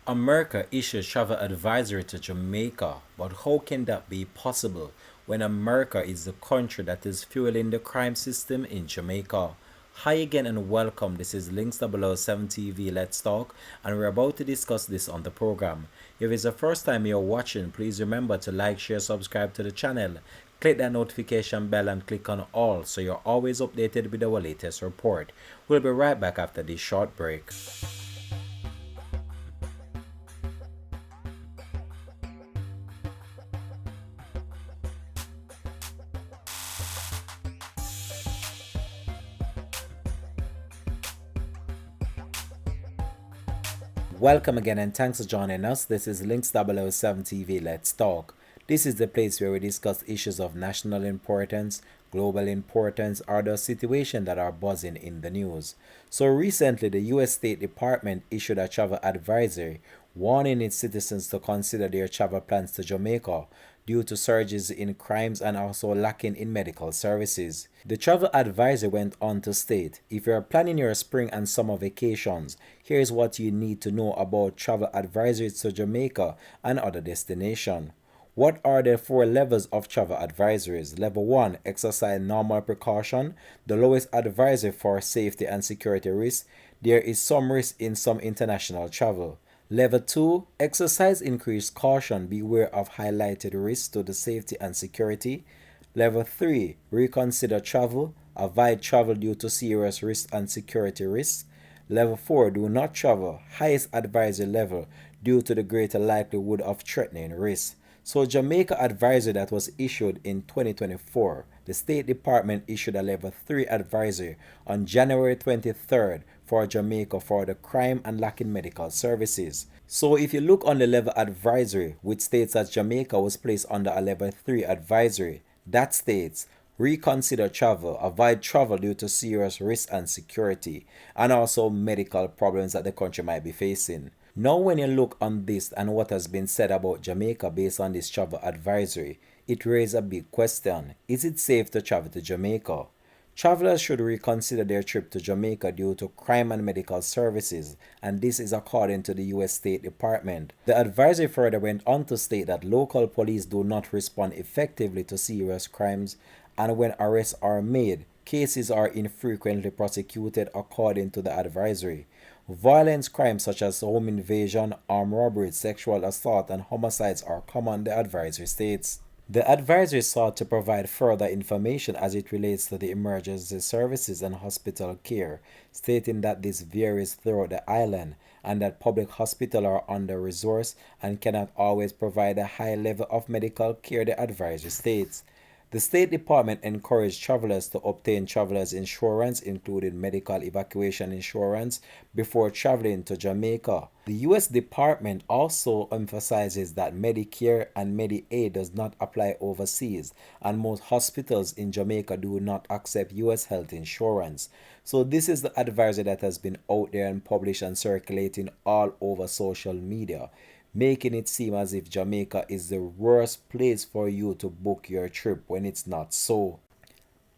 America issues travel advisory to Jamaica, but how can that be possible when America is the country that is fueling the crime system in Jamaica? Hi again and welcome. This is Links 007 TV Let's Talk, and we're about to discuss this on the program. If it's the first time you're watching, please remember to like, share, subscribe to the channel. Click that notification bell and click on all so you're always updated with our latest report. We'll be right back after this short break. Welcome again and thanks for joining us. This is Links 007 TV Let's Talk. This is the place where we discuss issues of national importance, global importance, or the situation that are buzzing in the news. So recently, the US State Department issued a travel advisory warning its citizens to consider their travel plans to Jamaica due to surges in crimes and also lacking in medical services. The travel advisor went on to state, if you are planning your spring and summer vacations, here's what you need to know about travel advisories to Jamaica and other destinations. What are the four levels of travel advisories? Level 1, exercise normal precaution, the lowest advisory for safety and security risks. There is some risk in some international travel. Level 2, exercise increased caution, beware of highlighted risks to the safety and security. Level 3, reconsider travel, avoid travel due to serious risks and security risks. Level 4, do not travel, highest advisory level due to the greater likelihood of threatening risks. So Jamaica advisory that was issued in 2024, the State Department issued a level 3 advisory on January 23rd for Jamaica for the crime and lacking medical services. So if you look on the level advisory, which states that Jamaica was placed under a level 3 advisory, that states reconsider travel, avoid travel due to serious risk and security, and also medical problems that the country might be facing. Now when you look on this and what has been said about Jamaica based on this travel advisory, it raises a big question. Is it safe to travel to Jamaica? Travelers should reconsider their trip to Jamaica due to crime and medical services, and this is according to the US State Department. The advisory further went on to state that local police do not respond effectively to serious crimes, and when arrests are made, cases are infrequently prosecuted according to the advisory. Violence crimes such as home invasion, armed robbery, sexual assault, and homicides are common, the advisory states. The advisory sought to provide further information as it relates to the emergency services and hospital care, stating that this varies throughout the island and that public hospitals are under-resourced and cannot always provide a high level of medical care, the advisory states. The State Department encouraged travelers to obtain travelers insurance, including medical evacuation insurance, before traveling to Jamaica. The U.S. Department also emphasizes that Medicare and Medicaid does not apply overseas, and most hospitals in Jamaica do not accept U.S. health insurance. So this is the advisory that has been out there and published and circulating all over social media, making it seem as if Jamaica is the worst place for you to book your trip when it's not so.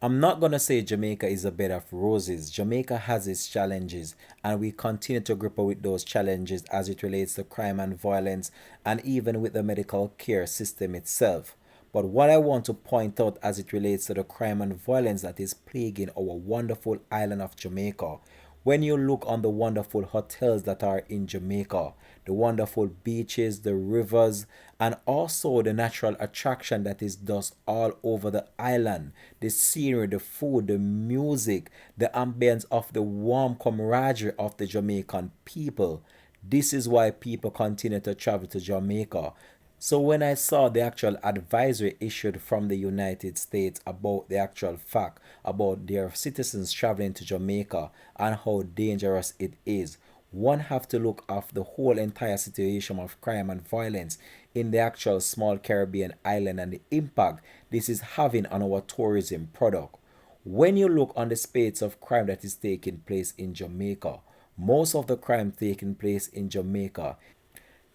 I'm not gonna say Jamaica is a bed of roses. Jamaica has its challenges, and we continue to grapple with those challenges as it relates to crime and violence, and even with the medical care system itself. But what I want to point out as it relates to the crime and violence that is plaguing our wonderful island of Jamaica, when you look on the wonderful hotels that are in Jamaica, the wonderful beaches, the rivers, and also the natural attraction that is just all over the island, the scenery, the food, the music, the ambience of the warm camaraderie of the Jamaican people. This is why people continue to travel to Jamaica. So when I saw the actual advisory issued from the United States about the actual fact about their citizens traveling to Jamaica and how dangerous it is, one have to look at the whole entire situation of crime and violence in the actual small Caribbean island and the impact this is having on our tourism product. When you look on the space of crime that is taking place in Jamaica, most of the crime taking place in Jamaica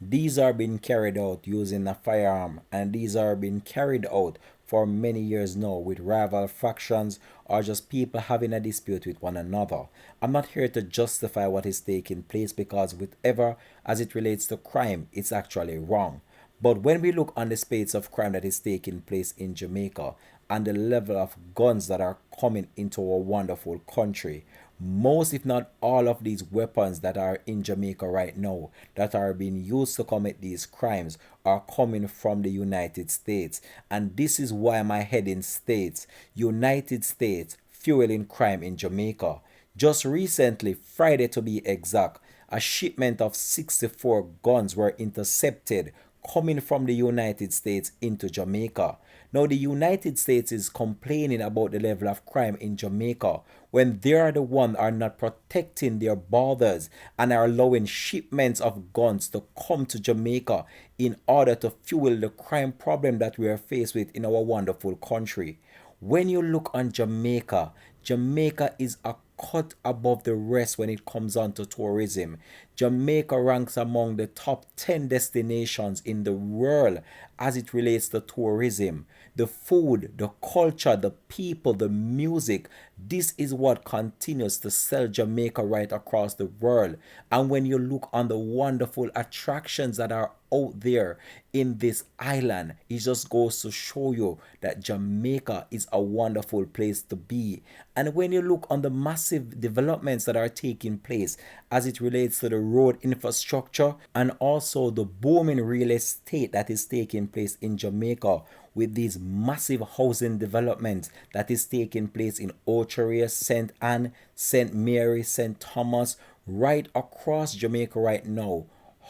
These are being carried out using a firearm, and these are being carried out for many years now with rival factions or just people having a dispute with one another. I'm not here to justify what is taking place because whatever as it relates to crime, it's actually wrong. But when we look on the space of crime that is taking place in Jamaica and the level of guns that are coming into our wonderful country, most if not all of these weapons that are in Jamaica right now that are being used to commit these crimes are coming from the United States. And this is why my heading states United States fueling crime in Jamaica. Just recently, Friday to be exact, a shipment of 64 guns were intercepted coming from the United States into Jamaica. Now, the United States is complaining about the level of crime in Jamaica when they are the ones are not protecting their borders and are allowing shipments of guns to come to Jamaica in order to fuel the crime problem that we are faced with in our wonderful country. When you look on Jamaica, Jamaica is a cut above the rest when it comes on to tourism. Jamaica ranks among the top 10 destinations in the world as it relates to tourism. The food, the culture, the people, the music, this is what continues to sell Jamaica right across the world. And when you look on the wonderful attractions that are out there in this island, it just goes to show you that Jamaica is a wonderful place to be. And when you look on the massive developments that are taking place as it relates to the road infrastructure and also the booming real estate that is taking place in Jamaica with these massive housing developments that is taking place in Ocheria, St. Anne, St. Mary, St. Thomas, right across Jamaica right now.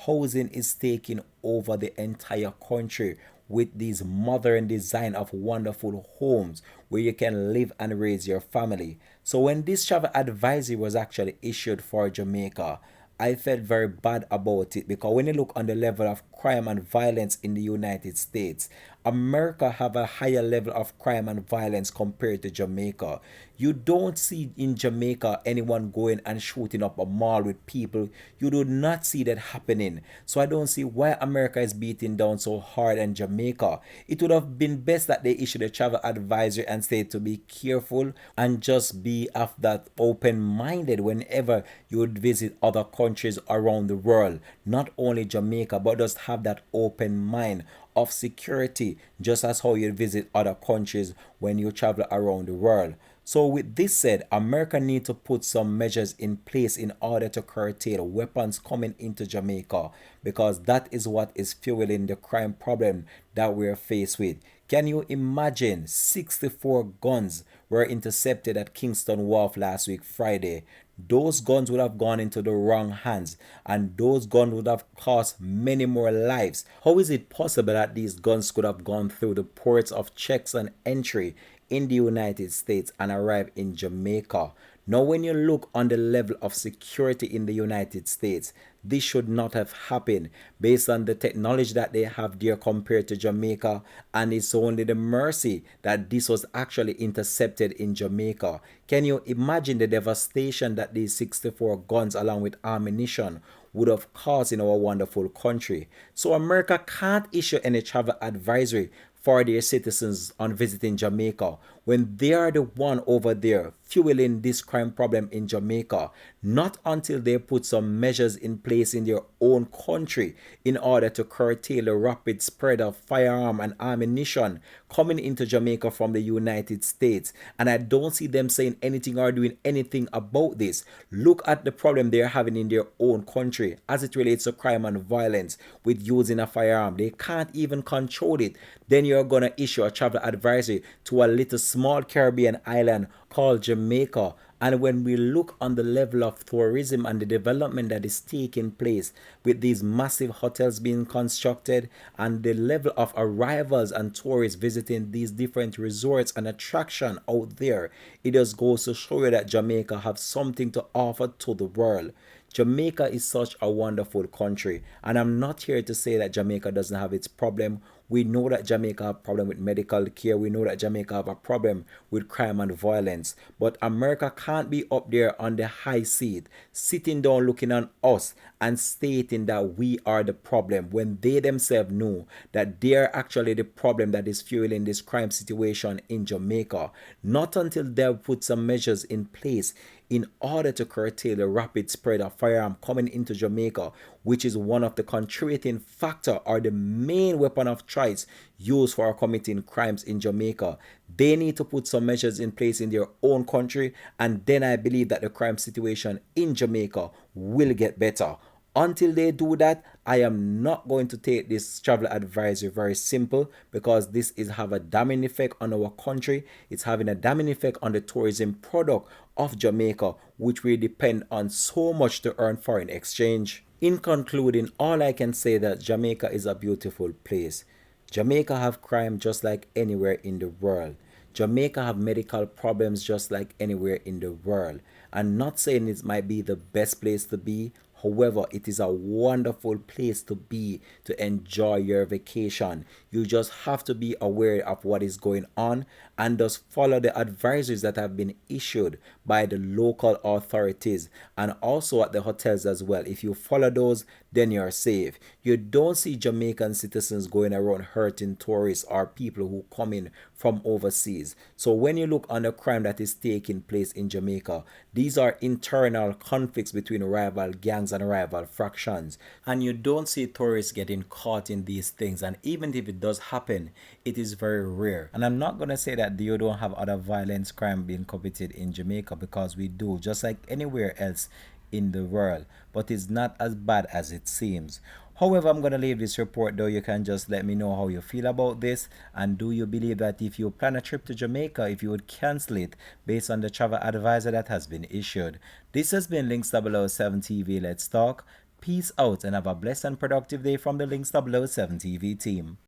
Housing is taking over the entire country with these modern design of wonderful homes where you can live and raise your family. So when this travel advisory was actually issued for Jamaica, I felt very bad about it because when you look on the level of crime and violence in the United States, America have a higher level of crime and violence compared to Jamaica. You don't see in Jamaica anyone going and shooting up a mall with people. You do not see that happening. So I don't see why America is beating down so hard on Jamaica. It would have been best that they issued a travel advisory and said to be careful and just be of that open-minded whenever you would visit other countries around the world. Not only Jamaica, but just have that open mind of security, just as how you visit other countries when you travel around the world. So with this said, America needs to put some measures in place in order to curtail weapons coming into Jamaica because that is what is fueling the crime problem that we're faced with. Can you imagine 64 guns were intercepted at Kingston Wharf last week Friday? Those guns would have gone into the wrong hands and those guns would have cost many more lives. How is it possible that these guns could have gone through the ports of checks and entry in the United States and arrive in Jamaica? Now, when you look on the level of security in the United States, this should not have happened based on the technology that they have there compared to Jamaica, and it's only the mercy that this was actually intercepted in Jamaica. Can you imagine the devastation that these 64 guns along with ammunition would have caused in our wonderful country? So America can't issue any travel advisory for their citizens on visiting Jamaica when they are the one over there fueling this crime problem in Jamaica, not until they put some measures in place in their own country in order to curtail the rapid spread of firearm and ammunition coming into Jamaica from the United States. And I don't see them saying anything or doing anything about this. Look at the problem they're having in their own country as it relates to crime and violence with using a firearm. They can't even control it. Then you're going to issue a travel advisory to a little small Caribbean island called Jamaica. And when we look on the level of tourism and the development that is taking place with these massive hotels being constructed and the level of arrivals and tourists visiting these different resorts and attraction out there, it just goes to show you that Jamaica have something to offer to the world. Jamaica is such a wonderful country, and I'm not here to say that Jamaica doesn't have its problem. We know that Jamaica have a problem with medical care. We know that Jamaica have a problem with crime and violence. But America can't be up there on the high seat, sitting down looking on us and stating that we are the problem when they themselves know that they're actually the problem that is fueling this crime situation in Jamaica. Not until they've put some measures in place in order to curtail the rapid spread of firearm coming into Jamaica, which is one of the contributing factor or the main weapon of choice used for committing crimes in Jamaica. They need to put some measures in place in their own country, and then I believe that the crime situation in Jamaica will get better. Until they do that, I am not going to take this travel advisory very simple, because this is have a damning effect on our country. It's having a damning effect on the tourism product of Jamaica, which we depend on so much to earn foreign exchange. In concluding, all I can say that Jamaica is a beautiful place. Jamaica have crime just like anywhere in the world. Jamaica have medical problems just like anywhere in the world. I'm not saying it might be the best place to be. However, it is a wonderful place to be to enjoy your vacation. You just have to be aware of what is going on and just follow the advisories that have been issued by the local authorities and also at the hotels as well. If you follow those, then you're safe. You don't see Jamaican citizens going around hurting tourists or people who come in from overseas. So when you look on the crime that is taking place in Jamaica, these are internal conflicts between rival gangs and rival fractions. And you don't see tourists getting caught in these things. And even if it does happen, it is very rare. And I'm not going to say that you don't have other violence crime being committed in Jamaica, because we do, just like anywhere else in the world, but it's not as bad as it seems. However, I'm going to leave this report though. You can just let me know how you feel about this, and do you believe that if you plan a trip to Jamaica, if you would cancel it based on the travel advisor that has been issued. This has been Links 007 TV. Let's talk. Peace out and have a blessed and productive day from the Links 007 TV team.